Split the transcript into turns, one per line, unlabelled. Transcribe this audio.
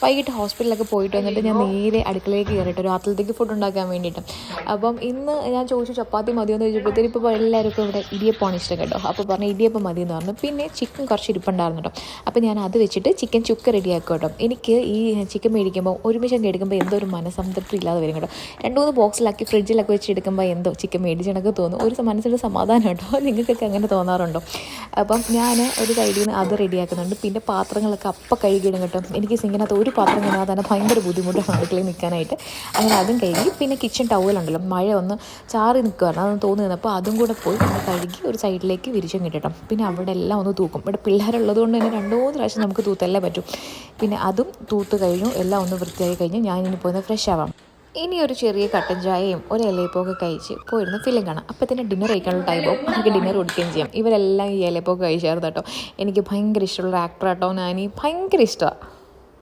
വൈകിട്ട് ഹോസ്പിറ്റലിലൊക്കെ പോയിട്ട് വന്നിട്ട് ഞാൻ നേരെ അടുക്കളയിലേക്ക് കയറിയിട്ട് ഒരു രാത്രിയിലേക്ക് ഫുഡ് ഉണ്ടാക്കാൻ വേണ്ടിയിട്ട്. അപ്പം ഇന്ന് ഞാൻ ചോദിച്ചു ചപ്പാത്തി മതിയെന്ന് ചോദിച്ചപ്പോഴത്തേക്കും ഇപ്പോൾ എല്ലാവരും ഇപ്പോൾ ഇവിടെ ഇടിയപ്പമാണ് ഇഷ്ടം കേട്ടോ. അപ്പോൾ പറഞ്ഞു ഇടിയപ്പം മതിയെന്ന് പറഞ്ഞു. പിന്നെ ചിക്കൻ കുറച്ച് ഇരിപ്പുണ്ടായിരുന്നു കേട്ടോ. അപ്പോൾ ഞാൻ അത് വെച്ചിട്ട് ചിക്കൻ ചുക്ക് റെഡിയാക്കും കേട്ടോ. എനിക്ക് ഈ ചിക്കൻ മേടിക്കുമ്പോൾ ഒരുമിച്ചൊക്കെ എടുക്കുമ്പോൾ എന്തോ ഒരു മനസ്സംതൃപ്തി ഇല്ലാതെ വരും കേട്ടോ. 2-3 ബോക്സിലാക്കി ഫ്രിഡ്ജിലൊക്കെ വെച്ച് എടുക്കുമ്പോൾ എന്തോ ചിക്കൻ മേടിച്ചെന്നൊക്കെ തോന്നും. ഒരു മനസ്സിൻ്റെ സമാധാനം കേട്ടോ. നിങ്ങൾക്കൊക്കെ അങ്ങനെ തോന്നാറുണ്ടോ? അപ്പം ഞാൻ ഒരു സൈഡിൽ നിന്ന് അത് റെഡിയാക്കുന്നുണ്ട്. പിന്നെ പാത്രങ്ങളൊക്കെ അപ്പം കഴുകിയിടും കേട്ടോ. എനിക്ക് സിങ്കിനകത്ത് ഒരു പാത്രം കഴിഞ്ഞാൽ തന്നെ ഭയങ്കര ബുദ്ധിമുട്ടാണ് അടുക്കളയിൽ നിൽക്കാനായിട്ട്. അങ്ങനെ അതും കഴുകി പിന്നെ കിച്ചൺ ടവലുണ്ടല്ലോ, മഴ ഒന്ന് ചാറി നിൽക്കുകയാണ് അതൊന്ന് തോന്നുന്നത്. അപ്പോൾ അതും കൂടെ പോയി ഒന്ന് കഴുകി ഒരു സൈഡിലേക്ക് വിരിച്ചും കിട്ടട്ടോ. പിന്നെ അവിടെ എല്ലാം ഒന്ന് തൂക്കും. ഇവിടെ പിള്ളേരുള്ളത് കൊണ്ട് തന്നെ 2-3 പ്രാവശ്യം നമുക്ക് തൂത്തല്ലേ പറ്റും. പിന്നെ അതും തൂത്ത് കഴിഞ്ഞു, എല്ലാം ഒന്ന് വൃത്തിയായി കഴിഞ്ഞു. ഞാനിനി പോയി ഫ്രഷ് ആവാം. ഇനി ഒരു ചെറിയ കട്ടൻ ചായയും ഒരു ഇലയപ്പമൊക്കെ കഴിച്ച് പോയിരുന്നു ഫിലിം കാണാം. അപ്പോൾ തന്നെ ഡിന്നർ കഴിക്കാനുള്ള ടൈമാവും. നമുക്ക് ഡിന്നർ കൊടുക്കുകയും ചെയ്യാം. ഇവരെല്ലാം ഈ ഇലയപ്പമൊക്കെ കഴിച്ചായിരുന്നു കേട്ടോ. എനിക്ക് ഭയങ്കര ഇഷ്ടമുള്ള ആക്ടർ കേട്ടോ. നാനി ഭയങ്കര ഇഷ്ടമാണ്.